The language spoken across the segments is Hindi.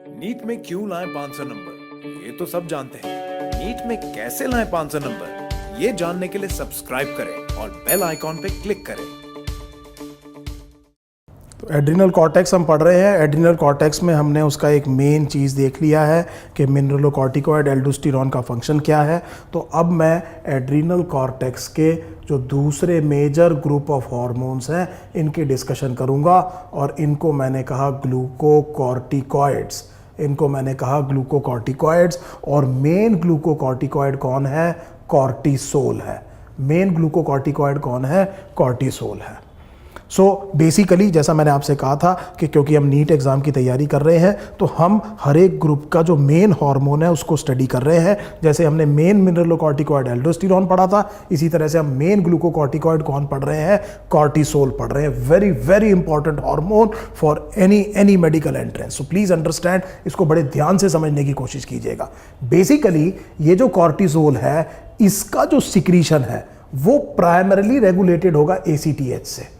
नीट में क्यों लाएं 500 नंबर, ये तो सब जानते हैं। नीट में कैसे लाएं 500 नंबर, ये जानने के लिए सब्सक्राइब करें और बेल आइकॉन पे क्लिक करें। तो एड्रिनल कॉर्टेक्स हम पढ़ रहे हैं। एड्रिनल कॉर्टेक्स में हमने उसका एक मेन चीज़ देख लिया है कि मिनरलोकॉर्टिकॉइड एल्डोस्टेरॉन का फंक्शन क्या है। तो अब मैं एड्रिनल कॉर्टेक्स के जो दूसरे मेजर ग्रुप ऑफ हार्मोन्स हैं इनकी डिस्कशन करूंगा, और इनको मैंने कहा ग्लूकोकॉर्टिकॉइड्स। और मेन ग्लूकोकॉर्टिकॉइड कौन है? कॉर्टिसोल है। मेन ग्लूकोकॉर्टिकॉइड कौन है? कॉर्टिसोल है। सो बेसिकली जैसा मैंने आपसे कहा था कि क्योंकि हम नीट एग्ज़ाम की तैयारी कर रहे हैं तो हम हर एक ग्रुप का जो मेन हार्मोन है उसको स्टडी कर रहे हैं। जैसे हमने मेन मिनरलोकॉर्टिकॉइड एल्डोस्टेरॉन पढ़ा था, इसी तरह से हम मेन ग्लूकोकॉर्टिकॉइड कौन पढ़ रहे हैं? कॉर्टिसोल पढ़ रहे हैं। Very very important hormone for any medical entrance. So please understand, इसको बड़े ध्यान से समझने की कोशिश कीजिएगा। बेसिकली ये जो कॉर्टिसोल है इसका जो सिक्रीशन है वो प्राइमरीली रेगुलेटेड होगा ACTH से।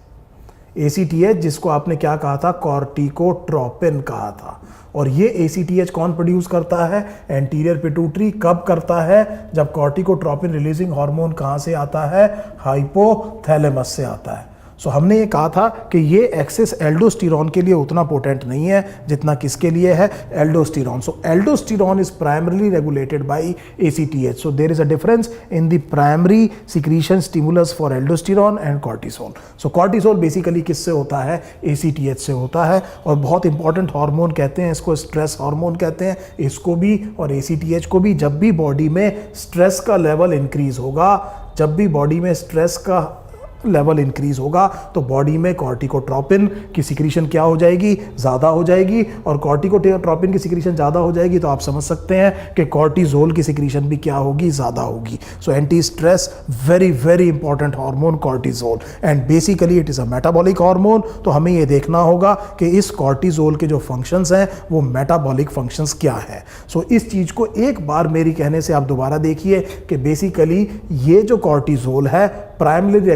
ACTH जिसको आपने क्या कहा था? कॉर्टिकोट्रोपिन कहा था। और ये ACTH कौन प्रोड्यूस करता है? Anterior pituitary. कब करता है? जब कॉर्टिकोट्रोपिन रिलीजिंग हार्मोन कहाँ से आता है? हाइपोथैलेमस से आता है। सो हमने ये कहा था कि ये एक्सेस एल्डोस्टेरॉन के लिए उतना पोटेंट नहीं है जितना किसके लिए है? Aldosterone. So aldosterone is primarily regulated by ACTH। So there is a difference in the primary secretion stimulus for aldosterone and cortisol. So cortisol basically किससे होता है? ACTH से होता है। और बहुत इंपॉर्टेंट हार्मोन कहते हैं इसको, स्ट्रेस हार्मोन कहते हैं इसको भी और ACTH को भी। जब भी बॉडी में स्ट्रेस का लेवल इंक्रीज होगा, जब भी बॉडी में स्ट्रेस का लेवल इंक्रीज होगा तो बॉडी में कॉर्टिकोट्रोपिन की सिक्रीशन क्या हो जाएगी? ज़्यादा हो जाएगी। और कॉर्टिकोट्रोपिन की सिक्रीशन ज़्यादा हो जाएगी तो आप समझ सकते हैं कि कॉर्टिसोल की सिक्रीशन भी क्या होगी? ज़्यादा होगी। So anti stress very very important hormone cortisol, and basically it is a metabolic hormone. तो हमें ये देखना होगा कि इस कॉर्टिसोल के जो फंक्शंस हैं वो मेटाबॉलिक फंक्शंस क्या है। सो इस चीज़ को एक बार मेरी कहने से आप दोबारा देखिए कि बेसिकली ये जो कॉर्टिसोल है प्राइमरीली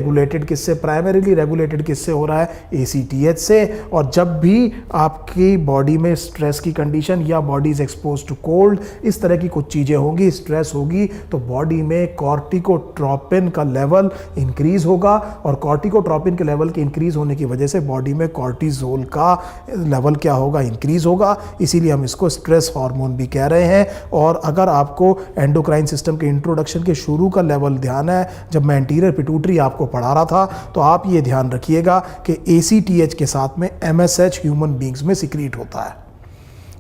रेगुलेटेड किससे हो रहा है? ACTH से। और जब भी आपकी बॉडी में स्ट्रेस की कंडीशन या body is expose to cold, इस तरह की कुछ चीज़ें होंगी, स्ट्रेस होगी, तो बॉडी में कॉर्टिकोट्रोपिन का लेवल इंक्रीज होगा। और कॉर्टिकोट्रोपिन के लेवल के इंक्रीज होने की वजह से बॉडी में कॉर्टिसोल का लेवल क्या होगा? इंक्रीज होगा। इसीलिए हम इसको स्ट्रेस हार्मोन भी कह रहे हैं। और अगर आपको एंडोक्राइन सिस्टम के इंट्रोडक्शन के शुरू का लेवल ध्यान है, जब मैं एंटीरियर पिट्यूटरी आपको पढ़ा रहा था, तो आप ये ध्यान रखिएगा कि ACTH के साथ में MSH ह्यूमन बींग्स में सिक्रीट होता है।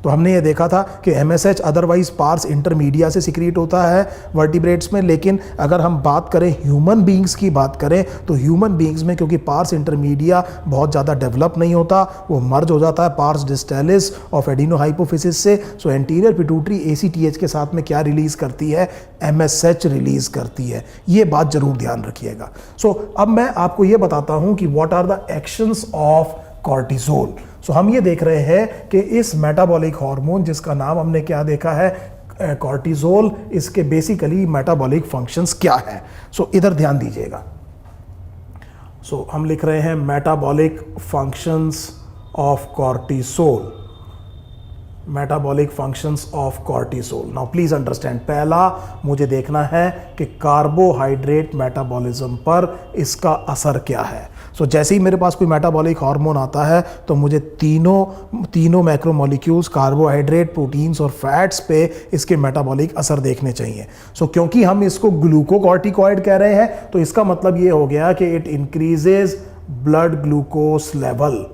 तो हमने ये देखा था कि MSH अदरवाइज पार्स इंटरमीडिया से सिक्रीट होता है वर्टिब्रेट्स में। लेकिन अगर हम बात करें ह्यूमन बींग्स की बात करें तो ह्यूमन बींग्स में क्योंकि पार्स इंटरमीडिया बहुत ज़्यादा डेवलप नहीं होता, वो मर्ज हो जाता है पार्स डिस्टेलिस ऑफ एडिनोहाइपोफिसिस से। सो एंटीरियर पिट्यूटरी ACTH के साथ में क्या रिलीज़ करती है? MSH रिलीज़ करती है। ये बात ज़रूर ध्यान रखिएगा। सो अब मैं आपको ये बताता हूँ कि what are the actions of cortisol. So हम ये देख रहे हैं कि इस मेटाबॉलिक हार्मोन जिसका नाम हमने क्या देखा है? कॉर्टिसोल, इसके बेसिकली मेटाबॉलिक फंक्शंस क्या है। सो इधर ध्यान दीजिएगा। सो हम लिख रहे हैं metabolic functions of cortisol. Metabolic functions of cortisol. Now please understand, पहला मुझे देखना है कि कार्बोहाइड्रेट मेटाबॉलिज्म पर इसका असर क्या है। सो जैसे ही मेरे पास कोई मेटाबॉलिक हार्मोन आता है तो मुझे तीनों मैक्रोमोलिक्यूल्स, कार्बोहाइड्रेट, प्रोटीन्स और फैट्स पे इसके मेटाबॉलिक असर देखने चाहिए। सो क्योंकि हम इसको ग्लूकोकॉर्टिकॉइड कह रहे हैं तो इसका मतलब ये हो गया कि it increases blood glucose level.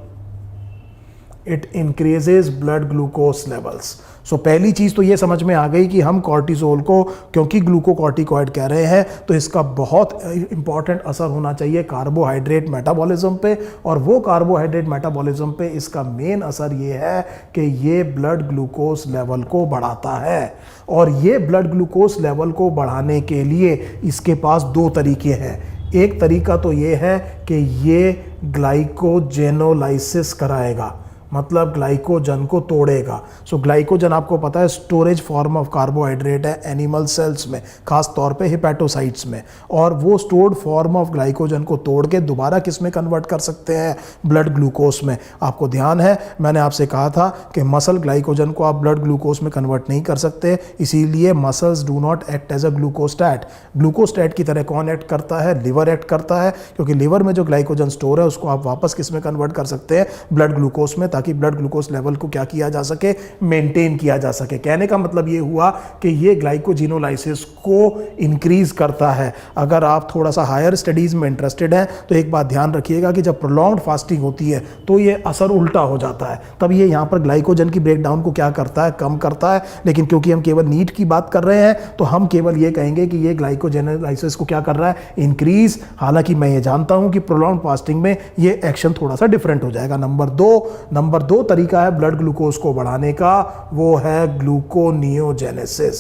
Blood glucose levels. So पहली चीज़ तो ये समझ में आ गई कि हम कॉर्टिसोल को क्योंकि ग्लूकोकॉर्टिकॉइड कह रहे हैं तो इसका बहुत इंपॉर्टेंट असर होना चाहिए कार्बोहाइड्रेट मेटाबॉलिज्म पे। और वो कार्बोहाइड्रेट मेटाबॉलिज्म पे इसका मेन असर ये है कि ये ब्लड ग्लूकोज लेवल को बढ़ाता है। और ये ब्लड ग्लूकोज लेवल को बढ़ाने के लिए इसके पास दो तरीके हैं। एक तरीका तो ये है कि ये ग्लाइकोजेनोलाइसिस कराएगा, मतलब ग्लाइकोजन को तोड़ेगा। सो ग्लाइकोजन आपको पता है स्टोरेज फॉर्म ऑफ कार्बोहाइड्रेट है एनिमल सेल्स में, खास तौर पे हिपैटोसाइट्स में, और वो स्टोर्ड फॉर्म ऑफ ग्लाइकोजन को तोड़ के दोबारा किस में कन्वर्ट कर सकते हैं, ब्लड ग्लूकोज में। आपको ध्यान है मैंने आपसे कहा था कि मसल ग्लाइकोजन को आप ब्लड ग्लूकोज में कन्वर्ट नहीं कर सकते, इसीलिए muscles do not act as a glucostat. Glucostat की तरह कौन एक्ट करता है, लिवर एक्ट करता है, क्योंकि लिवर में जो ग्लाइकोजन स्टोर है उसको आप वापस किस में कन्वर्ट कर सकते हैं, ब्लड ग्लूकोज में, ताकि ब्लड ग्लूकोज लेवल को क्या किया जा सके, मेंटेन किया जा सके। कहने का मतलब ये हुआ कि ये ग्लाइकोजिनोलाइसिस को इंक्रीज करता है। अगर आप थोड़ा सा हायर स्टडीज में इंटरेस्टेड हैं तो एक बात ध्यान रखिएगा कि जब प्रोलॉन्ग्ड फास्टिंग होती है तो ये असर उल्टा हो जाता है। तब ये यहाँ पर ग्लाइकोजन की ब्रेकडाउन को क्या करता है, कम करता है। लेकिन क्योंकि हम केवल नीट की बात कर रहे हैं तो हम केवल ये कहेंगे कि ये ग्लाइकोजेनोलाइसिस को क्या कर रहा है, इंक्रीज। हालांकि मैं ये जानता हूं कि प्रोलॉन्ग्ड फास्टिंग में ये एक्शन थोड़ा सा डिफरेंट हो जाएगा। नंबर दो तरीका है ब्लड ग्लूकोज को बढ़ाने का, वो है ग्लूकोनियोजेनेसिस।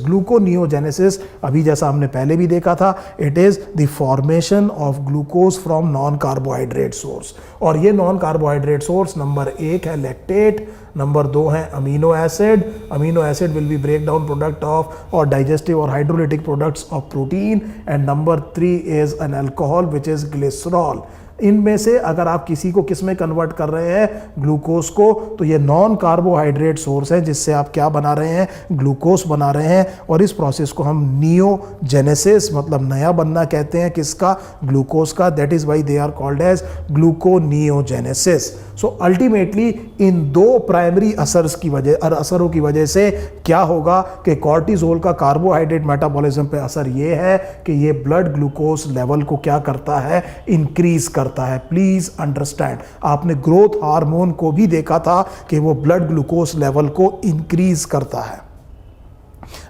ग्लूकोनियोजेनेसिस अभी जैसा हमने पहले भी देखा था, it is the formation of glucose from non carbohydrate source. और ये नॉन कार्बोहाइड्रेट सोर्स नंबर 1 है लैक्टेट, नंबर 2 है amino acid. Amino acid will be break down product of और डाइजेस्टिव और hydrolytic products of protein. And number 3 is an alcohol which is glycerol. इनमें से अगर आप किसी को किस में कन्वर्ट कर रहे हैं, ग्लूकोज को, तो ये नॉन कार्बोहाइड्रेट सोर्स है जिससे आप क्या बना रहे हैं, ग्लूकोज बना रहे हैं। और इस प्रोसेस को हम नियोजेनेसिस मतलब नया बनना कहते हैं, किसका, ग्लूकोज का। That is why they are called as gluconeogenesis. So ultimately in दो प्राइमरी असरों की वजह से क्या होगा कि कॉर्टिसोल का कार्बोहाइड्रेट मेटाबॉलिज्म पे असर ये है कि ये ब्लड ग्लूकोज लेवल को क्या करता है, इंक्रीज करता है। प्लीज अंडरस्टैंड, आपने ग्रोथ हार्मोन को भी देखा था कि वो ब्लड ग्लूकोज लेवल को इंक्रीज करता है।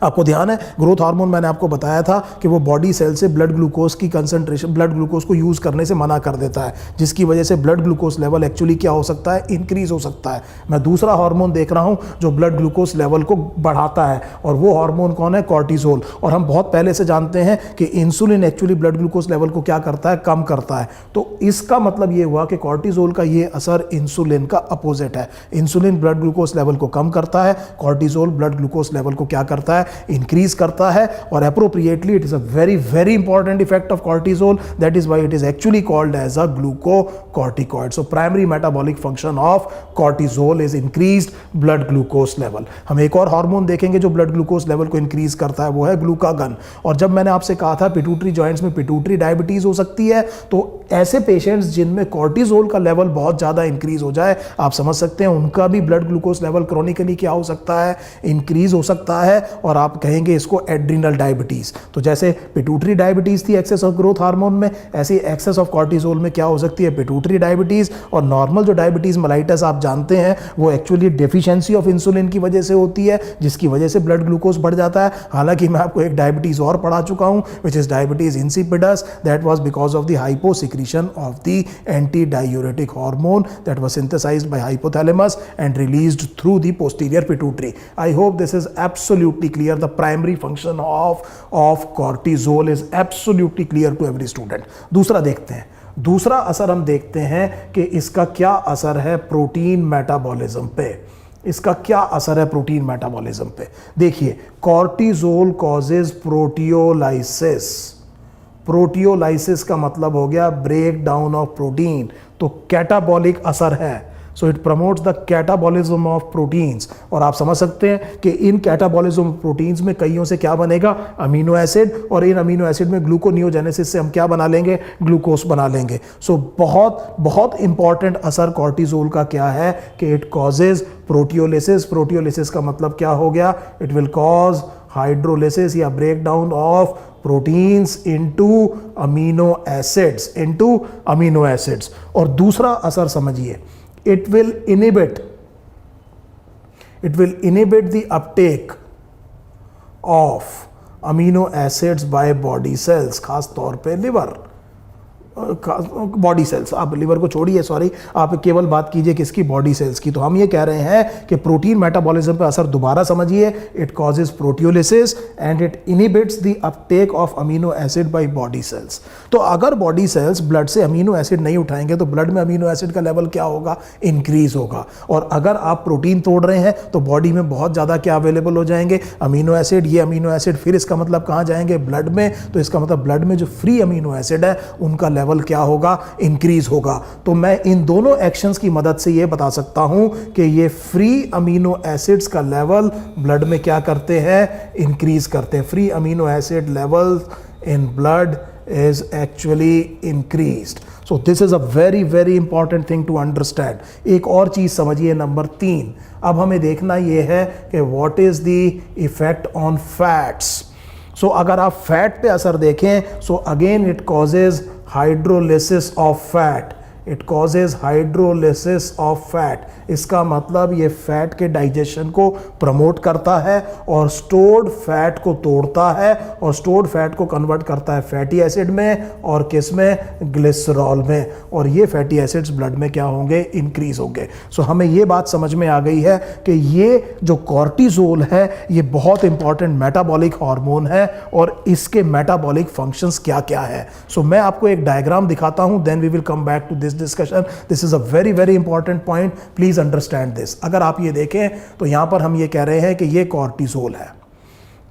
आपको ध्यान है ग्रोथ हार्मोन मैंने आपको बताया था कि वो बॉडी सेल से ब्लड ग्लूकोज की कंसंट्रेशन, ब्लड ग्लूकोज को यूज करने से मना कर देता है, जिसकी वजह से ब्लड ग्लूकोज लेवल एक्चुअली क्या हो सकता है, इंक्रीज हो सकता है। मैं दूसरा हार्मोन देख रहा हूं जो ब्लड ग्लूकोज लेवल को बढ़ाता है, और वो हार्मोन कौन है, कॉर्टिसोल। और हम बहुत पहले से जानते हैं कि insulin actually blood glucose level को क्या करता है, कम करता है। तो इसका मतलब ये हुआ कि कॉर्टिसोल का ये असर इंसुलिन का अपोजिट है। इंसुलिन ब्लड ग्लूकोज लेवल को कम करता है, कॉर्टिसोल ब्लड ग्लूकोज लेवल को क्या करता है, इंक्रीज करता है। और appropriately it is a very very important effect of cortisol, that is why it is actually called as a glucocorticoid. So primary metabolic function of cortisol is increased blood glucose level. हम एक और हार्मोन देखेंगे जो ब्लड ग्लूकोज लेवल को इंक्रीज करता है, वो है ग्लूकागन। और जब मैंने आपसे कहा था पिट्यूटरी जॉइंट्स में पिट्यूटरी डायबिटीज हो सकती है, तो ऐसे पेशेंट्स जिनमें कॉर्टिसोल का लेवल बहुत ज्यादा इंक्रीज हो जाए, आप समझ सकते हैं उनका भी ब्लड ग्लूकोज लेवल क्रोनिकली क्या हो सकता है, इंक्रीज हो सकता है। और आप कहेंगे इसको एड्रिनल डायबिटीज। तो जैसे पिट्यूटरी डायबिटीज थी एक्सेस ऑफ ग्रोथ हार्मोन में, ऐसे एक्सेस ऑफ कॉर्टिसोल में क्या हो सकती है, पिट्यूटरी डायबिटीज। और नॉर्मल जो डायबिटीज मेलाइटस आप जानते हैं वो एक्चुअली डेफिशिएंसी ऑफ इंसुलिन की वजह से होती है, जिसकी वजह से ब्लड ग्लूकोज बढ़ जाता है। हालांकि मैं आपको एक डायबिटीज और पढ़ा चुका हूं which is diabetes insipidus, that was because of the hyposecretion of the anti diuretic hormone that was synthesised by hypothalamus and released through the posterior pituitary. I hope this is absolutely clear. The primary function of cortisol is absolutely clear to every student. दूसरा देखते हैं, दूसरा असर हम देखते हैं कि इसका क्या असर है प्रोटीन मेटाबॉलिज्म पे। इसका क्या असर है प्रोटीन मेटाबॉलिज्म पे। देखिए, कॉर्टिसोल कॉजेज प्रोटियोलाइसिस। प्रोटियोलाइसिस का मतलब हो गया ब्रेक डाउन ऑफ प्रोटीन, तो कैटाबॉलिक असर है। So it promotes the catabolism of proteins. और आप समझ सकते हैं कि इन कैटाबॉलिज्म ऑफ प्रोटीन्स में कईयों से क्या बनेगा, अमीनो एसिड, और इन अमीनो एसिड में ग्लूकोनियोजेनेसिस से हम क्या बना लेंगे, ग्लूकोज बना लेंगे। सो बहुत बहुत इंपॉर्टेंट असर कॉर्टिसोल का क्या है कि इट कॉजेज प्रोटियोलिसिस। प्रोटियोलिसिस का मतलब क्या हो गया, इट विल कॉज हाइड्रोलिसिस या break down of proteins into amino acids. और दूसरा असर समझिए, it will inhibit the uptake of amino acids by body cells, खास तौर पे लिवर। बॉडी सेल्स, आप लिवर को छोड़िए, सॉरी, आप केवल बात कीजिए किसकी, बॉडी सेल्स की। तो हम ये कह रहे हैं कि प्रोटीन मेटाबॉलिज्म पे असर दोबारा समझिए, it causes proteolysis and it inhibits the Uptake of amino acid by body cells. तो अगर बॉडी सेल्स ब्लड से अमीनो एसिड नहीं उठाएंगे तो ब्लड में अमीनो एसिड का लेवल क्या होगा, इंक्रीज होगा। और अगर आप प्रोटीन तोड़ रहे हैं तो बॉडी में बहुत ज़्यादा क्या अवेलेबल हो जाएंगे, अमीनो एसिड। ये अमीनो एसिड फिर इसका मतलब कहाँ जाएंगे, ब्लड में। तो इसका मतलब ब्लड में जो फ्री अमीनो एसिड है उनका लेवल क्या होगा, इंक्रीज होगा। तो मैं इन दोनों एक्शंस की मदद से ये बता सकता हूं कि ये फ्री अमीनो एसिड्स का लेवल ब्लड में क्या करते हैं, इंक्रीज करते हैं। Free amino acid level in blood is actually increased. So this is a very very important thing to understand. एक और चीज समझिए, नंबर 3, अब हमें देखना ये है कि what is the effect on fats. So अगर आप फैट पे असर देखें, so again it causes hydrolysis of fat. It causes hydrolysis of fat. इसका मतलब ये फैट के डाइजेशन को प्रमोट करता है और स्टोर्ड फैट को तोड़ता है और स्टोर्ड फैट को कन्वर्ट करता है फैटी एसिड में और किस में, ग्लिसरॉल में। और ये फैटी एसिड्स ब्लड में क्या होंगे, इंक्रीज होंगे। सो हमें ये बात समझ में आ गई है कि ये जो कॉर्टिसोल है ये बहुत इंपॉर्टेंट मेटाबॉलिक हार्मोन है और इसके मेटाबॉलिक फंक्शंस क्या क्या है। सो मैं आपको एक डायग्राम दिखाता हूं, then we will come back to this discussion. This is a very very important point. Please understand this. अगर आप ये देखें तो यहां पर हम ये कह रहे हैं कि ये कॉर्टिसोल है।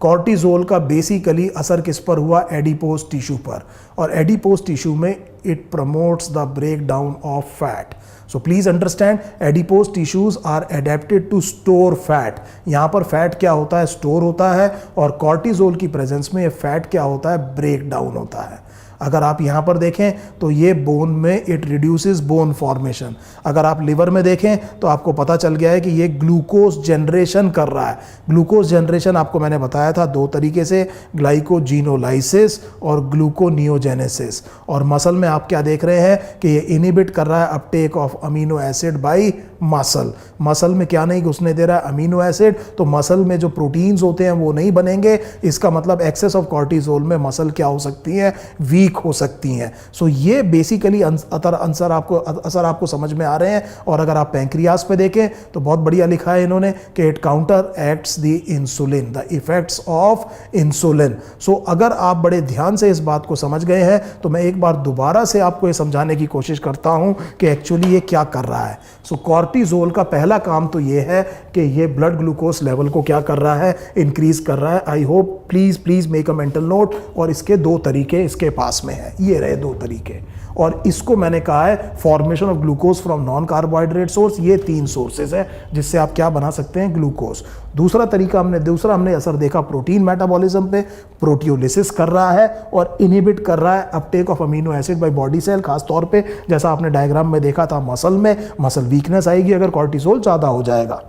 कॉर्टिसोल का बेसिकली असर किस पर हुआ, एडिपोज टिश्यू पर। और एडिपोज टिश्यू में it promotes the break down of fat. So please understand, adipose tissues are adapted to store fat. यहाँ पर फैट क्या होता है, स्टोर होता है। और कॉर्टिसोल की प्रेजेंस में ये फैट क्या होता है, ब्रेक डाउन होता है। अगर आप यहाँ पर देखें तो ये बोन में इट रिड्यूसेस बोन फॉर्मेशन। अगर आप लिवर में देखें तो आपको पता चल गया है कि ये ग्लूकोज जनरेशन कर रहा है। ग्लूकोज जनरेशन आपको मैंने बताया था 2 तरीके से, ग्लाइकोजिनोलाइसिस और ग्लूकोनियोजेनेसिस। और मसल में आप क्या देख रहे हैं कि ये इनहिबिट कर रहा है uptake of amino acid bye muscle. Muscle में क्या नहीं घुसने दे रहा है, अमीनो एसिड। तो मसल में जो प्रोटीन्स होते हैं वो नहीं बनेंगे। इसका मतलब एक्सेस ऑफ कॉर्टिसोल में मसल क्या हो सकती है, वीक हो सकती हैं। सो ये बेसिकली असर आपको समझ में आ रहे हैं। और अगर आप पैंक्रियास पे देखें तो बहुत बढ़िया लिखा है इन्होंने कि it counteracts the insulin, the effects of insulin. So अगर आप बड़े ध्यान से इस बात को समझ गए हैं तो मैं एक बार दोबारा से आपको ये समझाने की कोशिश करता हूं कि एक्चुअली ये क्या कर रहा है। सो कॉर्टिसोल का पहला काम तो ये है कि ये ब्लड ग्लूकोज लेवल को क्या कर रहा है, इंक्रीज कर रहा है। I hope please make a mental note. और इसके 2 तरीके इसके पास में है, ये रहे 2 तरीके। और इसको मैंने कहा है formation of glucose from non carbohydrate source. ये 3 सोर्सेज है जिससे आप क्या बना सकते हैं, ग्लूकोज। दूसरा हमने असर देखा प्रोटीन मेटाबॉलिज्म पे, प्रोटियोलिसिस कर रहा है और इनहिबिट कर रहा है uptake of amino acid by body cell. खास तौर पे जैसा आपने डायग्राम में देखा था मसल में, मसल वीकनेस आएगी अगर कॉर्टिसोल ज़्यादा हो जाएगा।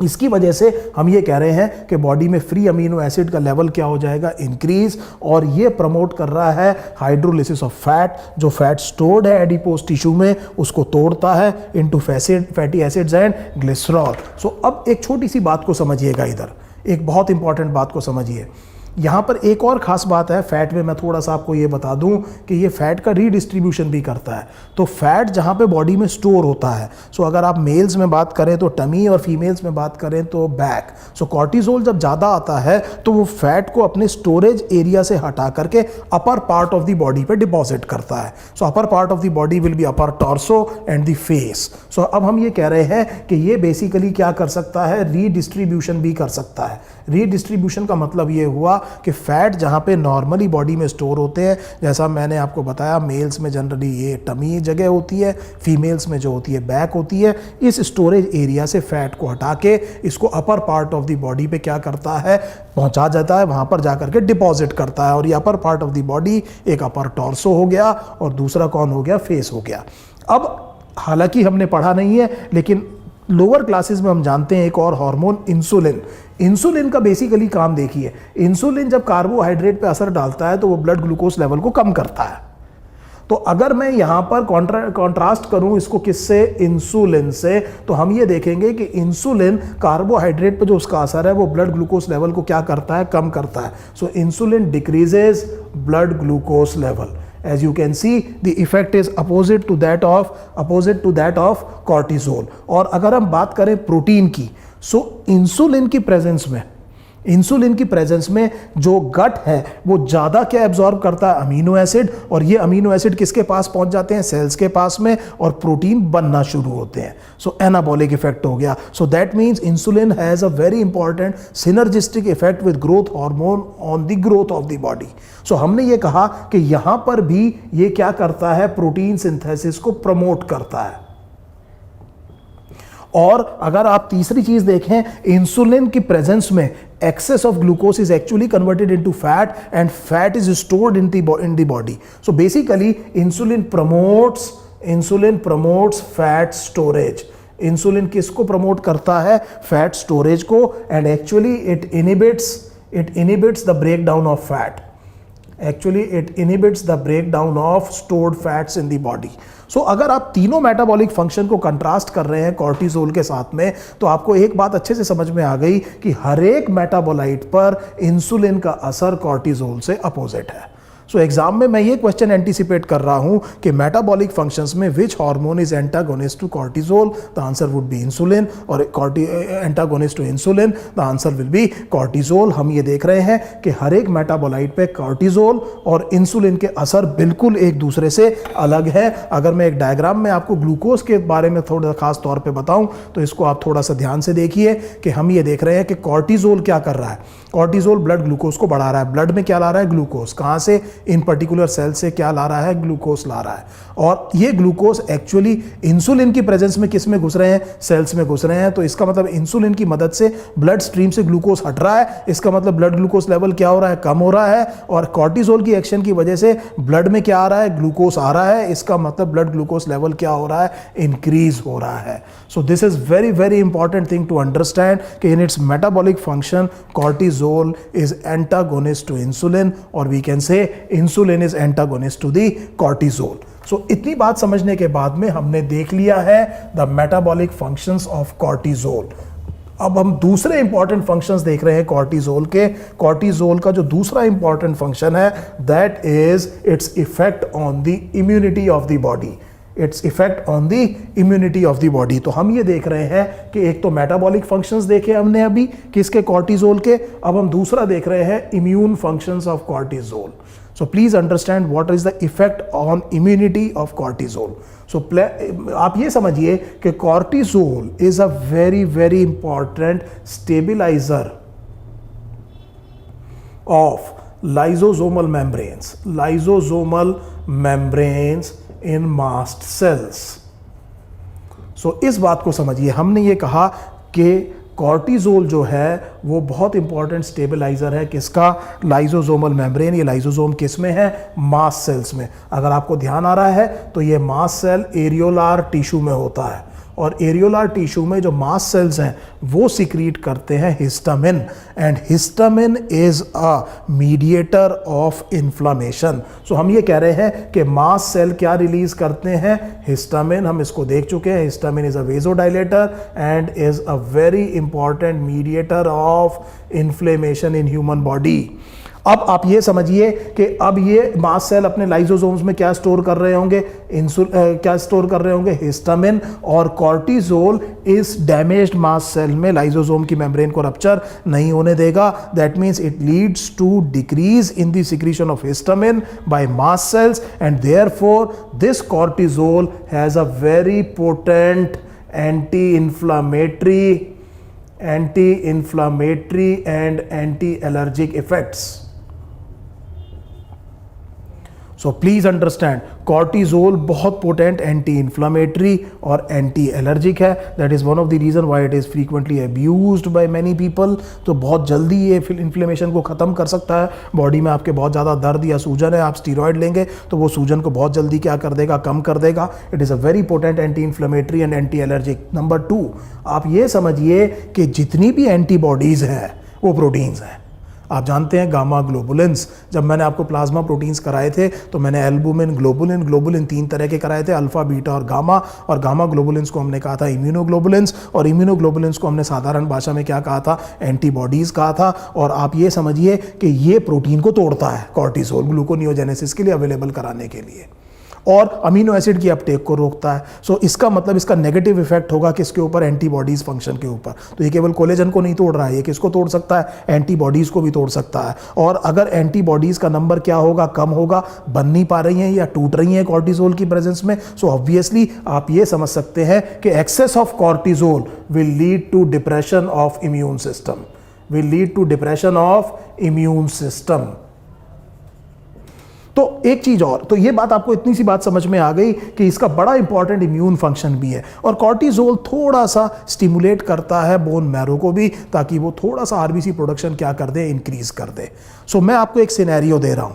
इसकी वजह से हम ये कह रहे हैं कि बॉडी में फ्री अमीनो एसिड का लेवल क्या हो जाएगा, इंक्रीज। और ये प्रमोट कर रहा है हाइड्रोलिसिस ऑफ फैट। जो फैट स्टोर्ड है एडिपोज टिश्यू में उसको तोड़ता है into fatty acids and glycerol. So अब एक छोटी सी बात को समझिएगा, इधर एक बहुत इंपॉर्टेंट बात को समझिए। यहाँ पर एक और ख़ास बात है फैट में, मैं थोड़ा सा आपको ये बता दूं कि ये फैट का रीडिस्ट्रीब्यूशन भी करता है। तो फैट जहाँ पे बॉडी में स्टोर होता है, सो अगर आप मेल्स में बात करें तो टमी और फीमेल्स में बात करें तो बैक। सो कॉर्टिसोल जब ज़्यादा आता है तो वो फैट को अपने स्टोरेज एरिया से हटा करके upper part of the body पे डिपॉजिट करता है। So upper part of the body will be upper torso and the face. So अब हम ये कह रहे हैं कि ये बेसिकली क्या कर सकता है, रीडिस्ट्रीब्यूशन भी कर सकता है। रीडिस्ट्रीब्यूशन का मतलब ये हुआ कि फैट जहाँ पे नॉर्मली बॉडी में स्टोर होते हैं, जैसा मैंने आपको बताया मेल्स में जनरली ये टमी जगह होती है, फीमेल्स में जो होती है बैक होती है। इस स्टोरेज एरिया से फैट को हटा के इसको अपर पार्ट ऑफ द बॉडी पे क्या करता है, पहुंचा जाता है, वहाँ पर जाकर के डिपॉजिट करता है। और ये अपर पार्ट ऑफ द बॉडी एक अपर टॉर्सो हो गया और दूसरा कौन हो गया, फेस हो गया। अब हालांकि हमने पढ़ा नहीं है लेकिन लोअर क्लासेस में हम जानते हैं एक और हार्मोन इंसुलिन। इंसुलिन का बेसिकली काम देखिए, इंसुलिन जब कार्बोहाइड्रेट पे असर डालता है तो वो ब्लड ग्लूकोज लेवल को कम करता है। तो अगर मैं यहाँ पर कॉन्ट्रास्ट करूँ इसको किससे, इंसुलिन से, तो हम ये देखेंगे कि इंसुलिन कार्बोहाइड्रेट पे जो उसका असर है वो ब्लड ग्लूकोज लेवल को क्या करता है, कम करता है। So insulin decreases blood glucose level. As you can see the effect is opposite to that of cortisol. और अगर हम बात करें प्रोटीन की, सो इंसुलिन की प्रेजेंस में जो गट है वो ज़्यादा क्या एब्जॉर्ब करता है, अमीनो एसिड, और ये अमीनो एसिड किसके पास पहुंच जाते हैं, सेल्स के पास में, और प्रोटीन बनना शुरू होते हैं। सो एनाबॉलिक इफेक्ट हो गया। So that means insulin has a very important synergistic effect with growth hormone on the growth of the body. So हमने ये कहा कि यहां पर भी ये क्या करता है, प्रोटीन सिंथेसिस को प्रमोट करता है। और अगर आप तीसरी चीज देखें, इंसुलिन की प्रेजेंस में excess of glucose is actually converted into fat and fat is stored in the body. So basically insulin promotes fat storage. Insulin किसको प्रमोट करता है, फैट स्टोरेज को, and actually it inhibits the breakdown of fat. Actually it inhibits the breakdown of stored fats in the body. सो अगर आप तीनों मेटाबॉलिक फंक्शन को कंट्रास्ट कर रहे हैं कॉर्टिसोल के साथ में, तो आपको एक बात अच्छे से समझ में आ गई कि हर एक मेटाबोलाइट पर इंसुलिन का असर कॉर्टिसोल से अपोजिट है. सो एग्जाम में मैं ये क्वेश्चन एंटीसिपेट कर रहा हूं कि मेटाबॉलिक फंक्शंस में which hormone is antagonist to cortisol, the answer would be insulin, और antagonist to insulin, the answer will be cortisol. हम ये देख रहे हैं कि हर एक मेटाबोलाइट पे कॉर्टिसोल और इंसुलिन के असर बिल्कुल एक दूसरे से अलग है. अगर मैं एक डायग्राम में आपको ग्लूकोज के बारे में थोड़ा खास तौर पे बताऊं तो इसको आप थोड़ा सा ध्यान से देखिए कि हम ये देख रहे हैं कि कॉर्टिसोल क्या कर रहा है. कॉर्टिसोल ब्लड ग्लूकोज को बढ़ा रहा है. ब्लड में क्या ला रहा है, ग्लूकोज. कहां से, इन पर्टिकुलर सेल से क्या ला रहा है, ग्लूकोज ला रहा है. और ये ग्लूकोज एक्चुअली इंसुलिन की प्रेजेंस में किस में घुस रहे हैं, सेल्स में घुस रहे हैं. तो इसका मतलब इंसुलिन की मदद से ब्लड स्ट्रीम से ग्लूकोज हट रहा है. इसका मतलब ब्लड ग्लूकोज लेवल क्या हो रहा है, कम हो रहा है. और कॉर्टिसोल की एक्शन की वजह से ब्लड में क्या आ रहा है, ग्लूकोज आ रहा है. इसका मतलब ब्लड ग्लूकोज लेवल क्या हो रहा है, इंक्रीज हो रहा है. So this is very very important thing to understand कि in its metabolic function cortisol is antagonist to insulin, or we can say insulin is antagonist to the cortisol. So इतनी बात समझने के बाद में हमने देख लिया है the metabolic functions of cortisol. अब हम दूसरे इंपॉर्टेंट फंक्शंस देख रहे हैं कॉर्टिसोल के. कॉर्टिसोल का जो दूसरा इंपॉर्टेंट फंक्शन है that is its effect on the immunity of the body. Its effect on the immunity of the body. तो हम ये देख रहे हैं कि एक तो मेटाबॉलिक फंक्शंस देखे हमने अभी किसके, कॉर्टिसोल के. अब हम दूसरा देख रहे हैं immune functions of cortisol. So please understand what is the effect on immunity of cortisol. So आप ये समझिए कि cortisol is a very very important stabiliser of lysosomal membranes in mast cells. सो इस बात को समझिए. हमने ये कहा कि कॉर्टिसोल जो है वो बहुत इंपॉर्टेंट स्टेबलाइजर है किसका, लाइसोसोमल मेम्ब्रेन. ये लाइसोसोम किस में है, मास्ट सेल्स में. अगर आपको ध्यान आ रहा है तो ये मास्ट सेल एरियोलार टिश्यू में होता है, और एरियोलार टिश्यू में जो मास्ट सेल्स हैं वो सिक्रीट करते हैं histamine, and histamine is a mediator of inflammation. So हम ये कह रहे हैं कि मास्ट सेल क्या रिलीज करते हैं, हिस्टामिन. हम इसको देख चुके हैं. Histamine is a vasodilator and is a very important mediator of inflammation in human body. अब आप ये समझिए कि अब ये मास्ट सेल अपने लाइसोसोम्स में क्या स्टोर कर रहे होंगे, क्या स्टोर कर रहे होंगे, हिस्टामिन. और कॉर्टिसोल इस डैमेज्ड मास्ट सेल में लाइसोसोम की मेम्ब्रेन को रप्चर नहीं होने देगा. That means it leads to decrease in the secretion of histamine by mast cells, and therefore this cortisol has a very potent anti-inflammatory and anti-allergic effects. So please understand cortisol बहुत पोटेंट एंटी इन्फ्लामेटरी और एंटी एलर्जिक है. That is one of the reason why it is frequently abused by many people. तो बहुत जल्दी ये इन्फ्लेमेशन को ख़त्म कर सकता है. बॉडी में आपके बहुत ज़्यादा दर्द या सूजन है, आप स्टीरॉयड लेंगे तो वो सूजन को बहुत जल्दी क्या कर देगा, कम कर देगा. It is a very potent anti inflammatory and anti allergic. Number 2, आप ये समझिए कि जितनी भी एंटीबॉडीज़ हैं वो प्रोटीन्स हैं. आप जानते हैं गामा ग्लोबुलिन्स, जब मैंने आपको प्लाज्मा प्रोटीन्स कराए थे तो मैंने एल्बुमिन, ग्लोबुलिन 3 तरह के कराए थे, अल्फा, बीटा और गामा ग्लोबुलिन्स को हमने कहा था इम्यूनोग्लोबुलिन्स, और इम्यूनोग्लोबुलिन्स को हमने साधारण भाषा में क्या कहा था, एंटीबॉडीज़ कहा था। और आप ये समझिए कि ये प्रोटीन को तोड़ता है, कॉर्टिसोल, ग्लूकोनियोजेनेसिस के लिए अवेलेबल कराने के लिए, और अमीनो एसिड की अपटेक को रोकता है। सो इसका मतलब इसका नेगेटिव इफेक्ट होगा किसके ऊपर, एंटीबॉडीज फंक्शन के ऊपर। तो ये केवल कोलेजन को नहीं तोड़ रहा है, ये किसको तोड़ सकता है, एंटीबॉडीज को भी तोड़ सकता है। और अगर एंटीबॉडीज का नंबर क्या होगा, कम होगा, बन नहीं पा रही हैं या टूट रही हैं कॉर्टिसोल की प्रेजेंस में, सो ऑब्वियसली आप ये समझ सकते हैं कि excess of cortisol will lead to depression of immune system, will lead to depression of immune system. तो एक चीज और, तो ये बात आपको इतनी सी बात समझ में आ गई कि इसका बड़ा इंपॉर्टेंट इम्यून फंक्शन भी है। और कॉर्टिसोल थोड़ा सा स्टिमुलेट करता है बोन मैरो को भी, ताकि वो थोड़ा सा आरबीसी प्रोडक्शन क्या कर दे, इंक्रीज कर दे। सो मैं आपको एक सिनेरियो दे रहा हूं,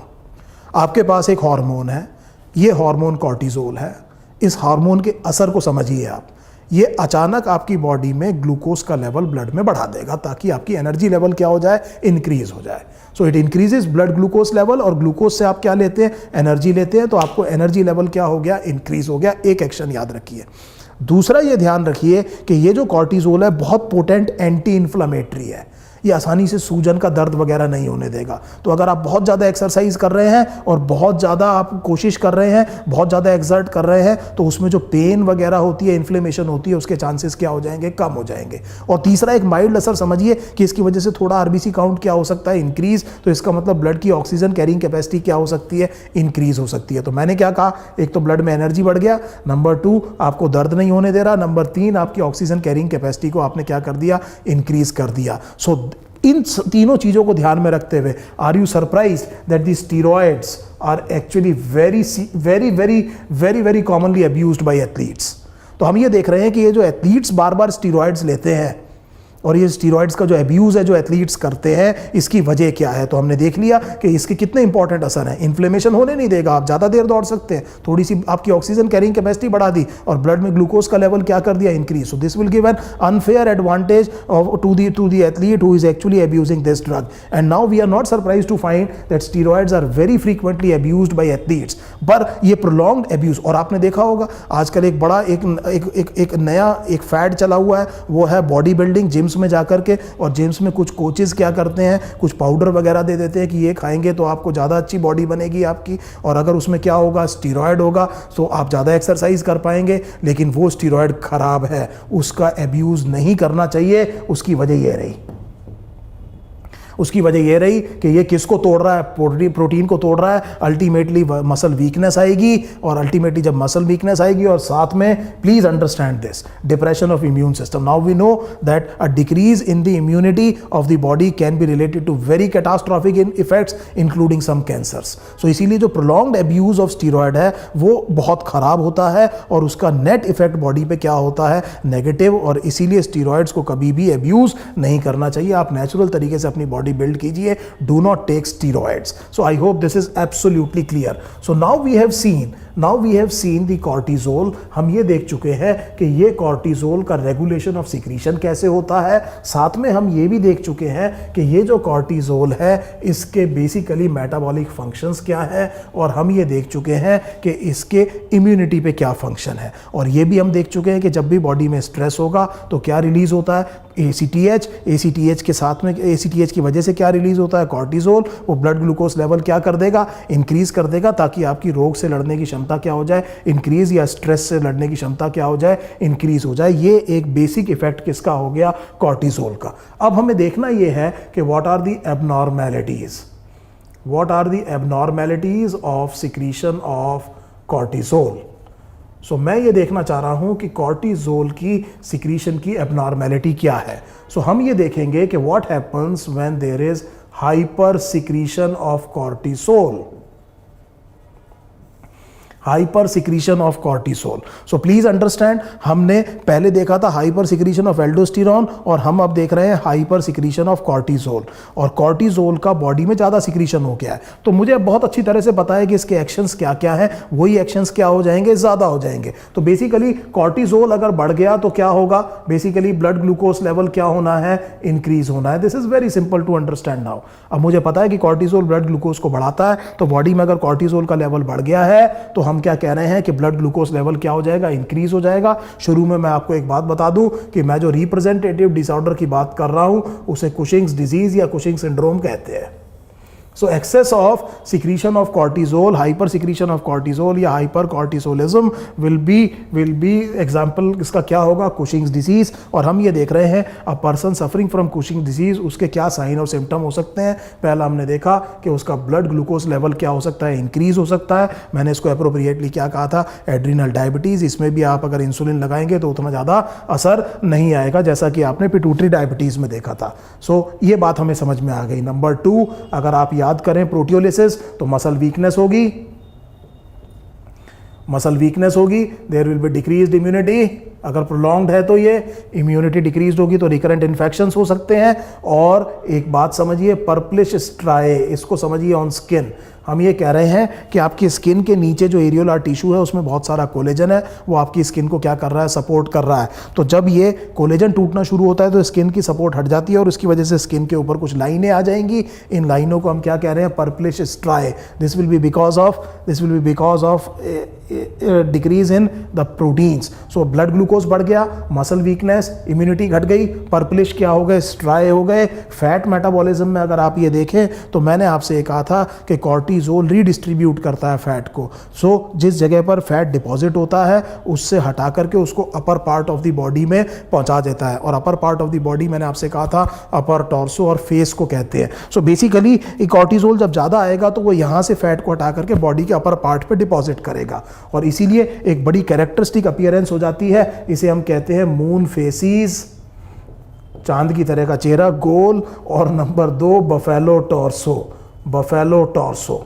आपके पास एक हार्मोन है, ये हार्मोन कॉर्टिसोल है। इस हार्मोन के असर को समझिए आप, ये अचानक आपकी बॉडी में ग्लूकोज का लेवल ब्लड में बढ़ा देगा ताकि आपकी एनर्जी लेवल क्या हो जाए, इंक्रीज हो जाए। So it increases blood glucose level, और ग्लूकोज से आप क्या लेते हैं, एनर्जी लेते हैं, तो आपको एनर्जी लेवल क्या हो गया, इंक्रीज हो गया। एक एक्शन याद रखिए। दूसरा ये ध्यान रखिए कि ये जो कॉर्टिसोल है बहुत पोटेंट एंटी इन्फ्लेमेटरी है, ये आसानी से सूजन का दर्द वगैरह नहीं होने देगा। तो अगर आप बहुत ज़्यादा एक्सरसाइज कर रहे हैं और बहुत ज़्यादा आप कोशिश कर रहे हैं, बहुत ज़्यादा एक्सर्ट कर रहे हैं, तो उसमें जो पेन वगैरह होती है, इन्फ्लेमेशन होती है, उसके चांसेस क्या हो जाएंगे, कम हो जाएंगे। और तीसरा एक माइल्ड असर समझिए कि इसकी वजह से थोड़ा आरबीसी काउंट क्या हो सकता है, इंक्रीज। तो इसका मतलब ब्लड की ऑक्सीजन कैरिंग कैपेसिटी क्या हो सकती है, इंक्रीज हो सकती है। तो मैंने क्या कहा, एक तो ब्लड में एनर्जी बढ़ गया, नंबर 2 आपको दर्द नहीं होने दे रहा, नंबर 3 आपकी ऑक्सीजन कैरिंग कैपेसिटी को आपने क्या कर दिया, इंक्रीज कर दिया। सो इन तीनों चीजों को ध्यान में रखते हुए, are you surprised that the steroids are actually very commonly abused by athletes. तो हम ये देख रहे हैं कि ये जो एथलीट्स बार बार स्टीरॉयड्स लेते हैं, और ये स्टीरॉयड्स का जो अब्यूज़ है जो एथलीट्स करते हैं, इसकी वजह क्या है। तो हमने देख लिया कि इसके कितने इंपॉर्टेंट असर हैं। इन्फ्लेमेशन होने नहीं देगा, आप ज़्यादा देर दौड़ सकते हैं, थोड़ी सी आपकी ऑक्सीजन कैरिंग कैपेसिटी बढ़ा दी, और ब्लड में ग्लूकोज का लेवल क्या कर दिया, increase. So this will give an unfair advantage to the athlete who is actually abusing this drug. And now we are not surprise to find that steroids are very frequently abused by athletes. पर ये प्रोलॉन्ग्ड अब्यूज, और आपने देखा होगा आजकल एक बड़ा एक नया एक फैड चला हुआ है, वो है बॉडी बिल्डिंग। जिम्स में जाकर के, और जिम्स में कुछ कोचेस क्या करते हैं, कुछ पाउडर वगैरह दे देते हैं कि ये खाएंगे तो आपको ज़्यादा अच्छी बॉडी बनेगी आपकी, और अगर उसमें क्या होगा, स्टीरॉयड होगा, तो आप ज़्यादा एक्सरसाइज कर पाएंगे। लेकिन वो स्टीरॉयड खराब है, उसका अब्यूज़ नहीं करना चाहिए। उसकी वजह ये रही, उसकी वजह यह रही कि ये किसको तोड़ रहा है, प्रोटीन को तोड़ रहा है। अल्टीमेटली मसल वीकनेस आएगी, और अल्टीमेटली जब मसल वीकनेस आएगी, और साथ में please understand this, depression of immune system. Now we know that a decrease in the immunity of the body can be related to very catastrophic effects including some cancers. So इसीलिए जो प्रोलॉन्ग्ड अब्यूज ऑफ स्टीरॉयड है वो बहुत खराब होता है, और उसका नेट इफेक्ट बॉडी पे क्या होता है, नेगेटिव। और इसीलिए स्टीरॉयड्स को कभी भी अब्यूज नहीं करना चाहिए। आप नेचुरल तरीके से अपनी बॉडी बिल्ड कीजिए, do not take steroids. So I hope this is absolutely clear. So now we have seen the cortisol. हम ये देख चुके हैं कि ये कॉर्टिसोल का रेगुलेशन ऑफ सिक्रीशन कैसे होता है। साथ में हम ये भी देख चुके हैं कि ये जो कॉर्टिसोल है इसके बेसिकली मेटाबॉलिक फंक्शंस क्या है, और हम ये देख चुके हैं कि इसके इम्यूनिटी पे क्या फंक्शन है। और ये भी हम देख चुके हैं कि जब भी बॉडी में स्ट्रेस होगा तो क्या रिलीज होता है, ACTH के साथ में ACTH की वजह से क्या रिलीज होता है, कॉर्टिसोल। वो ब्लड ग्लूकोज लेवल क्या कर देगा, इंक्रीज कर देगा, ताकि आपकी रोग से लड़ने की क्षमता क्या हो जाए, इंक्रीज, या स्ट्रेस से लड़ने की क्षमता क्या हो जाए, इंक्रीज हो जाए। ये एक बेसिक इफेक्ट किसका हो गया, कॉर्टिसोल का। अब हमें देखना ये है कि what are the abnormalities of secretion of cortisol. So मैं ये देखना चाह रहा हूं कि कॉर्टिसोल की सिक्रीशन की एबनॉर्मेलिटी क्या है। सो हम ये देखेंगे कि what happens when there is hyper secretion of cortisol. Hyper secretion of cortisol. So please understand, हमने पहले देखा था हाइपर सिक्रीशन ऑफ एल्डोस्टेरॉन और हम अब देख रहे हैं हाइपर सिक्रीशन ऑफ कॉर्टिसोल। और कॉर्टिसोल का बॉडी में ज़्यादा सिक्रीशन हो गया है, तो मुझे बहुत अच्छी तरह से पता है कि इसके एक्शंस क्या क्या हैं, वही एक्शंस क्या हो जाएंगे, ज़्यादा हो जाएंगे। तो बेसिकली कॉर्टिसोल अगर बढ़ गया तो क्या होगा, बेसिकली ब्लड ग्लूकोज लेवल क्या होना है, इंक्रीज होना है। This is very simple to understand now. अब मुझे पता है कि कॉर्टिसोल ब्लड ग्लूकोज को बढ़ाता है, तो बॉडी में अगर कॉर्टिसोल का लेवल बढ़ गया है तो हम क्या कह रहे हैं कि ब्लड ग्लूकोज लेवल क्या हो जाएगा, इंक्रीज हो जाएगा। शुरू में मैं आपको एक बात बता दूं कि मैं जो रिप्रेजेंटेटिव डिसऑर्डर की बात कर रहा हूं उसे कुशिंग्स डिजीज या कुशिंग सिंड्रोम कहते हैं। So excess of secretion of cortisol, hyper secretion of cortisol या hypercortisolism will be example इसका क्या होगा, Cushing's disease। और हम ये देख रहे हैं a person suffering from Cushing's disease उसके क्या साइन और सिम्टम हो सकते हैं। पहला हमने देखा कि उसका ब्लड ग्लूकोज लेवल क्या हो सकता है, इंक्रीज हो सकता है। मैंने इसको अप्रोप्रिएटली क्या कहा था, एड्रीनल डायबिटीज़। इसमें भी आप अगर इंसुलिन लगाएंगे तो उतना ज़्यादा असर नहीं आएगा जैसा कि आपने पिट्यूटरी डायबिटीज़ में देखा था। सो ये बात हमें समझ में आ गई। नंबर 2, अगर आप याद करें प्रोटियोलिसिस तो मसल वीकनेस होगी, there will be decreased immunity. अगर प्रोलॉन्ग्ड है तो ये इम्यूनिटी डिक्रीज होगी तो रिकरेंट इन्फेक्शंस हो सकते हैं। और एक बात समझिए, पर्पलिश स्ट्राई, इसको समझिए ऑन स्किन। हम ये कह रहे हैं कि आपकी स्किन के नीचे जो एरियोलार टिश्यू है उसमें बहुत सारा कोलेजन है, वो आपकी स्किन को क्या कर रहा है, सपोर्ट कर रहा है। तो जब ये कोलेजन टूटना शुरू होता है तो स्किन की सपोर्ट हट जाती है और उसकी वजह से स्किन के ऊपर कुछ लाइनें आ जाएंगी। इन लाइनों को हम क्या कह रहे हैं, purplish स्ट्राई। This will be because of decrease in the proteins. So blood glucose बढ़ गया, मसल वीकनेस, इम्यूनिटी घट गई, पर्पलिश क्या हो गए, स्ट्राई हो गए। फैट मेटाबॉलिज्म में अगर आप ये देखें तो मैंने आपसे ये कहा था कि कॉर्टिसोल रीडिस्ट्रीब्यूट करता है फैट को। सो जिस जगह पर फैट डिपॉजिट होता है उससे हटा करके उसको अपर पार्ट ऑफ द बॉडी में पहुंचा देता है। और अपर पार्ट ऑफ द बॉडी मैंने आपसे कहा था अपर टॉर्सो और फेस को कहते हैं। सो बेसिकली कॉर्टिसोल जब ज़्यादा आएगा तो वो यहाँ से फैट को हटा करके बॉडी के अपर पार्ट पे डिपॉजिट करेगा और इसीलिए एक बड़ी कैरेक्टरिस्टिक अपीयरेंस हो जाती है। इसे हम कहते हैं मून फेसिस, चांद की तरह का चेहरा गोल। और नंबर 2, बफेलो टॉर्सो।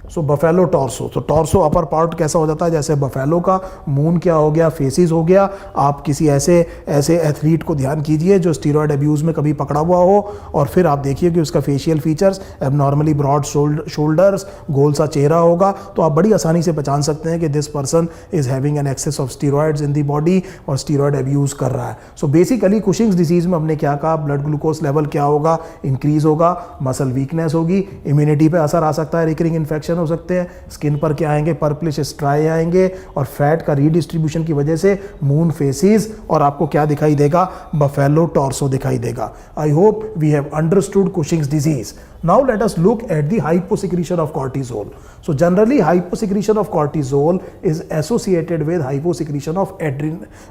सो बफेलो टॉर्सो, तो टॉर्सो अपर पार्ट कैसा हो जाता है, जैसे बफेलो का। मून क्या हो गया, फेसिस हो गया। आप किसी ऐसे एथलीट को ध्यान कीजिए जो स्टीरॉयड अब्यूज़ में कभी पकड़ा हुआ हो और फिर आप देखिए कि उसका facial features abnormally broad shoulders, गोल सा चेहरा होगा, तो आप बड़ी आसानी से पहचान सकते हैं कि this person is having an excess of steroids in the body और स्टीरॉयड अब्यूज़ कर रहा है। सो बेसिकली कुशिंग्स डिजीज़ में हमने क्या कहा, ब्लड ग्लूकोज लेवल क्या होगा, इंक्रीज होगा, मसल वीकनेस होगी, इम्यूनिटी पे असर आ सकता है, रिकरिंग इन्फेक्शन हो सकते हैं, स्किन पर क्या आएंगे, पर्पलिश स्ट्राई आएंगे और फैट का रीडिस्ट्रीब्यूशन की वजह से मून फेसिस और आपको क्या दिखाई देगा, बफेलो टॉर्सो दिखाई देगा। I hope we have understood Cushing's disease. Now let us look at the hyposecretion of cortisol. So generally hyposecretion of cortisol is associated with hyposecretion of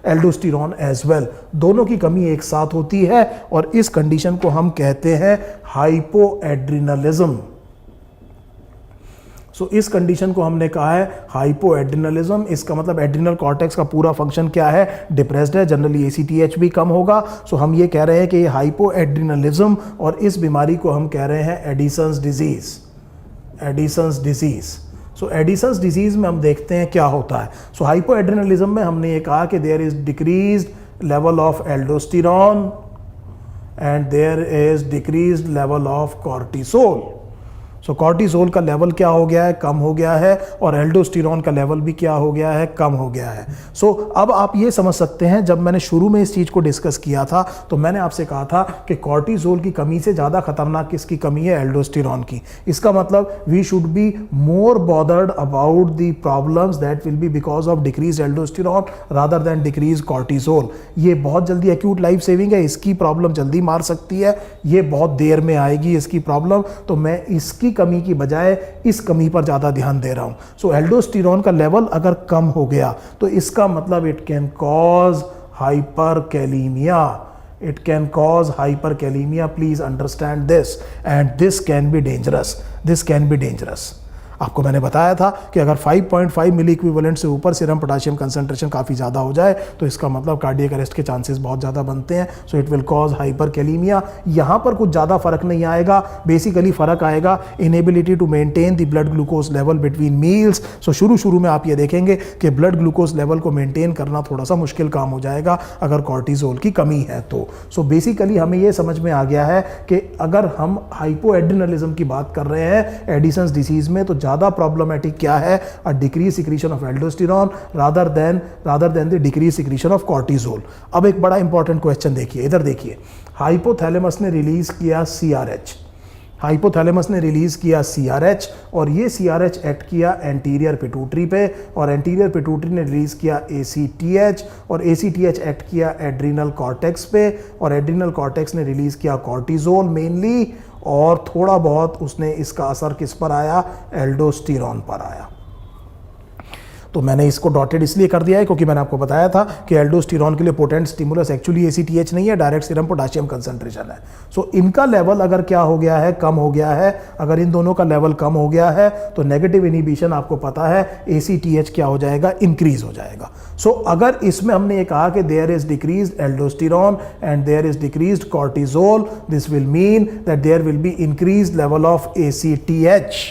aldosterone as well. दोनों की कमी एक साथ होती है और इस कंडीशन को हम कहते हैं हाइपोएड्रिनलिज्म। सो इस कंडीशन को हमने कहा है हाइपोएड्रिनलिज्म। इसका मतलब एड्रिनल कॉर्टेक्स का पूरा फंक्शन क्या है, डिप्रेस्ड है, जनरली ACTH भी कम होगा। सो हम ये कह रहे हैं कि ये हाइपोएड्रिनलिज्म और इस बीमारी को हम कह रहे हैं एडिसन्स डिजीज। सो एडिसन्स डिजीज में हम देखते हैं क्या होता है। सो हाइपोएड्रिनलिज्म में हमने ये कहा कि there is decreased level of aldosterone and there is decreased level of cortisol. So cortisol का लेवल क्या हो गया है, कम हो गया है और एल्डोस्टेरॉन का लेवल भी क्या हो गया है, कम हो गया है। सो अब आप ये समझ सकते हैं, जब मैंने शुरू में इस चीज़ को डिस्कस किया था तो मैंने आपसे कहा था कि कॉर्टिसोल की कमी से ज़्यादा खतरनाक किसकी कमी है, एल्डोस्टेरॉन की। इसका मतलब we should be more bothered about the problems that will be because of decrease aldosterone rather than decrease cortisol. ये बहुत जल्दी एक्यूट लाइफ सेविंग है, इसकी प्रॉब्लम जल्दी मार सकती है, ये बहुत देर में आएगी इसकी प्रॉब्लम, तो मैं इसकी कमी की बजाय इस कमी पर ज़्यादा ध्यान दे रहा हूं। सो एल्डोस्टेरॉन का लेवल अगर कम हो गया तो इसका मतलब it can cause hyperkalaemia. It can cause hyperkalemia. Please understand this, and this can be dangerous. आपको मैंने बताया था कि अगर 5.5 मिली इक्विवेलेंट से ऊपर सीरम पोटेशियम कंसंट्रेशन काफ़ी ज़्यादा हो जाए तो इसका मतलब कार्डियक अरेस्ट के चांसेस बहुत ज़्यादा बनते हैं। So it will cause hyperkalaemia. यहाँ पर कुछ ज़्यादा फर्क नहीं आएगा, बेसिकली फ़र्क आएगा inability to maintain the blood glucose level between meals. So शुरू में आप ये देखेंगे कि ब्लड ग्लूकोज लेवल को मेंटेन करना थोड़ा सा मुश्किल काम हो जाएगा अगर कॉर्टिजोल की कमी है तो। सो बेसिकली हमें ये समझ में आ गया है कि अगर हम हाइपोएड्रिनलिज्म की बात कर रहे हैं एडिसन्स डिसीज में तो ज़्यादा प्रॉब्लमेटिक क्या है, a decrease secretion of aldosterone rather than the decrease secretion of cortisol. अब एक बड़ा इंपॉर्टेंट क्वेश्चन देखिए, इधर देखिए, हाइपोथैलेमस ने रिलीज किया CRH, हाइपोथैलेमस ने रिलीज किया CRH और ये CRH एक्ट किया एंटीरियर पिट्यूटरी पे और एंटीरियर पिट्यूटरी ने रिलीज किया ACTH और ACTH एक्ट किया एड्रिनल कॉर्टेक्स पे और एड्रिनल कॉर्टेक्स ने रिलीज किया कॉर्टिजोल मेनली और थोड़ा बहुत उसने इसका असर किस पर आया, एल्डोस्टेरॉन पर आया। तो मैंने इसको डॉटेड इसलिए कर दिया है क्योंकि मैंने आपको बताया था कि एल्डोस्टेरॉन के लिए पोटेंट स्टिमुलस एक्चुअली ACTH नहीं है, डायरेक्ट सीरम पोटेशियम कंसंट्रेशन है। सो इनका लेवल अगर क्या हो गया है, कम हो गया है, अगर इन दोनों का लेवल कम हो गया है तो नेगेटिव इनिबिशन आपको पता है ACTH क्या हो जाएगा, इंक्रीज हो जाएगा। सो अगर इसमें हमने ये कहा कि there is decreased aldosterone and there is decreased cortisol, this will mean that there will be increased level of ACTH।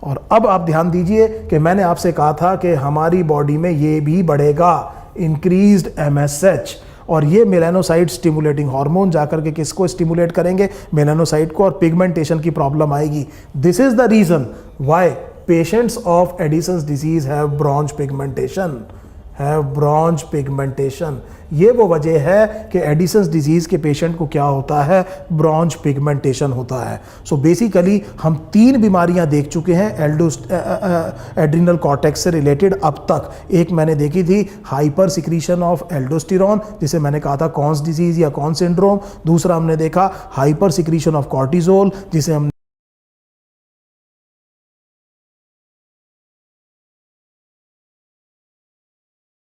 और अब आप ध्यान दीजिए कि मैंने आपसे कहा था कि हमारी बॉडी में ये भी बढ़ेगा, इंक्रीज्ड MSH, और ये मेलानोसाइट स्टिमुलेटिंग हार्मोन जाकर के किसको स्टिमुलेट करेंगे, मेलानोसाइट को, और पिगमेंटेशन की प्रॉब्लम आएगी। This is the reason why patients of Addison's disease have bronze pigmentation. ये वो वजह है कि एडिसन्स डिजीज के पेशेंट को क्या होता है, ब्रॉन्ज पिगमेंटेशन होता है। सो बेसिकली हम 3 बीमारियां देख चुके हैं एड्रिनल कॉर्टेक्स से रिलेटेड अब तक। एक मैंने देखी थी हाइपर सिक्रीशन ऑफ एल्डोस्टेरॉन जिसे मैंने कहा था कॉन्स डिजीज या कॉन्स सिंड्रोम। दूसरा हमने देखा हाइपर सिक्रीशन ऑफ कॉर्टिजोल जिसे हम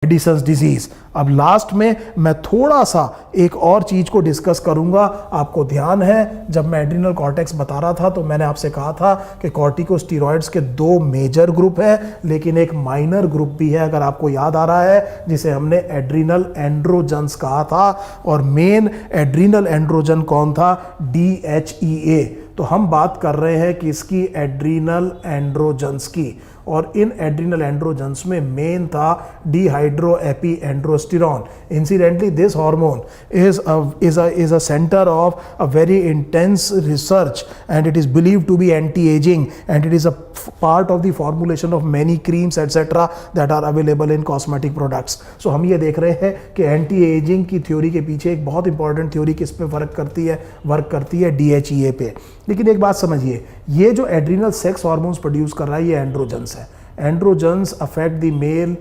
एडिसन्स डिजीज। अब लास्ट में मैं थोड़ा सा एक और चीज को डिस्कस करूंगा। आपको ध्यान है जब मैं एड्रिनल कॉर्टेक्स बता रहा था तो मैंने आपसे कहा था कि कॉर्टिकोस्टेरॉइड्स के 2 मेजर ग्रुप है लेकिन एक माइनर ग्रुप भी है, अगर आपको याद आ रहा है, जिसे हमने एड्रिनल एंड्रोजन्स कहा था। और मेन एड्रिनल एंड्रोजन कौन था, DHEA। तो हम बात कर रहे हैं किसकी, एड्रिनल एंड्रोजन्स की। और इन एड्रिनल एंड्रोजन्स में मेन था dehydroepiandrosterone. Incidentally this hormone is a center of a very intense research and it is believed to be anti-aging and it is a part of the formulation of many creams etc that are available in cosmetic products. So हम ये देख रहे हैं कि एंटी एजिंग की थ्योरी के पीछे एक बहुत इंपॉर्टेंट थ्योरी किस पे वर्क करती है DHEA पे। लेकिन एक बात समझिए, ये जो एड्रिनल सेक्स हार्मोन्स प्रोड्यूस कर रहा है ये एंड्रोजन्स है। Androgens affect the male,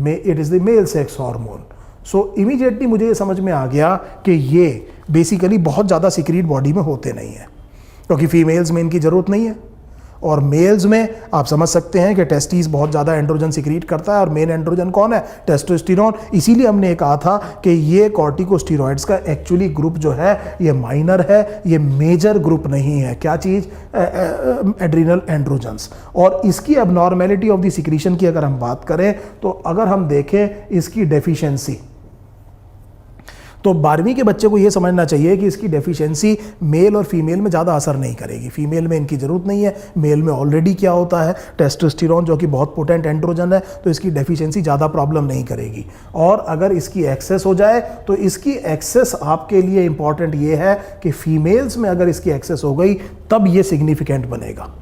it is the male sex hormone. So immediately मुझे ये समझ में आ गया कि ये बेसिकली बहुत ज़्यादा सीक्रेट बॉडी में होते नहीं है क्योंकि फीमेल्स में इनकी ज़रूरत नहीं है। और मेल्स में आप समझ सकते हैं कि टेस्टिस बहुत ज़्यादा एंड्रोजन सिक्रीट करता है और मेन एंड्रोजन कौन है, टेस्टोस्टेरॉन। इसीलिए हमने कहा था कि ये कॉर्टिकोस्टेरॉइड्स का एक्चुअली ग्रुप जो है ये माइनर है, ये मेजर ग्रुप नहीं है। क्या चीज़, एड्रिनल एंड्रोजन्स। और इसकी अबनॉर्मेलिटी ऑफ द सिक्रीशन की अगर हम बात करें तो अगर हम देखें इसकी डेफिशिएंसी, तो 12वीं के बच्चे को यह समझना चाहिए कि इसकी डेफिशिएंसी मेल और फीमेल में ज़्यादा असर नहीं करेगी। फीमेल में इनकी ज़रूरत नहीं है, मेल में ऑलरेडी क्या होता है, टेस्टोस्टेरॉन जो कि बहुत पोटेंट एंड्रोजन है, तो इसकी डेफिशिएंसी ज़्यादा प्रॉब्लम नहीं करेगी। और अगर इसकी एक्सेस हो जाए तो इसकी एक्सेस आपके लिए इंपॉर्टेंट ये है कि फीमेल्स में अगर इसकी एक्सेस हो गई तब ये सिग्निफिकेंट बनेगा।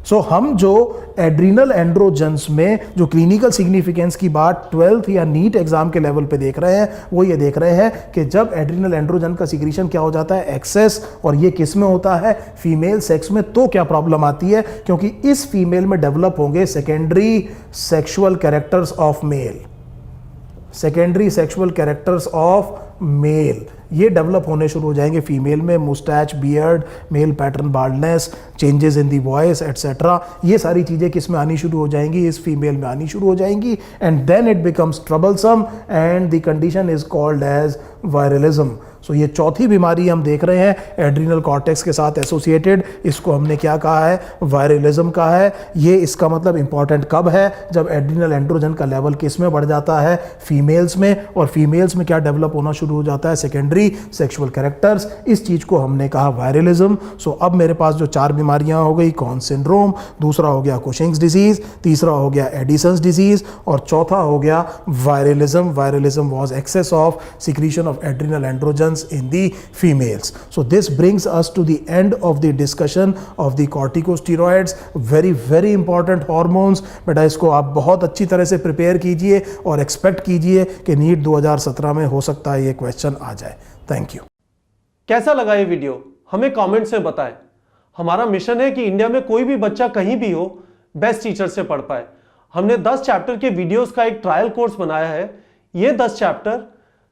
सो हम जो एड्रिनल एंड्रोजन्स में जो क्लिनिकल सिग्निफिकेंस की बात 12th या नीट एग्जाम के लेवल पे देख रहे हैं वो ये देख रहे हैं कि जब एड्रिनल एंड्रोजन का सिक्रीशन क्या हो जाता है, एक्सेस, और ये किस में होता है, फीमेल सेक्स में, तो क्या प्रॉब्लम आती है, क्योंकि इस फीमेल में डेवलप होंगे secondary sexual characters of male, secondary sexual characters of male ये डेवलप होने शुरू हो जाएंगे फीमेल में। Moustache, beard, male pattern baldness, changes in the voice etcetera, ये सारी चीज़ें किस में आनी शुरू हो जाएंगी, इस फीमेल में आनी शुरू हो जाएंगी। And then it becomes troublesome and the condition is called as virilism. So ये चौथी बीमारी हम देख रहे हैं एड्रिनल कॉर्टेक्स के साथ एसोसिएटेड, इसको हमने क्या कहा है, वायरलिज्म कहा है। ये इसका मतलब इंपॉर्टेंट कब है, जब एड्रिनल एंड्रोजन का लेवल किस में बढ़ जाता है, फीमेल्स में, और फीमेल्स में क्या डेवलप होना शुरू हो जाता है, सेकेंडरी सेक्सुअल कैरेक्टर्स, इस चीज को हमने कहा वायरलिज्म। सो अब मेरे पास जो 4 बीमारियां हो गई, कॉन सिंड्रोम, दूसरा हो गया कुशिंग्स डिजीज, तीसरा हो गया एडिसन्स डिजीज, और चौथा हो गया virilism. Virilism was excess of secretion of adrenal androgens in the females. So this brings us to the end of the discussion of the corticosteroids, very very important hormones. बेटा इसको आप बहुत अच्छी तरह से प्रिपेयर कीजिए और एक्सपेक्ट कीजिए कि नीट 2017 में हो सकता है ये क्वेश्चन आ जाए। Thank you. कैसा लगा ये वीडियो हमें कमेंट्स में बताएं। हमारा मिशन है कि इंडिया में कोई भी बच्चा कहीं भी हो बेस्ट टीचर से पढ़ पाए। हमने 10 चैप्टर के वीडियोस का एक ट्रायल कोर्स बनाया है। ये 10 चैप्टर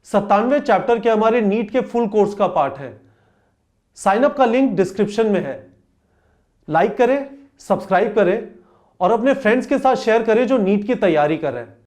97 चैप्टर के हमारे नीट के फुल कोर्स का पार्ट है। साइन अप का लिंक डिस्क्रिप्शन में है। लाइक करें, सब्सक्राइब करें और अपने फ्रेंड्स के साथ शेयर करें जो नीट की तैयारी कर रहे हैं।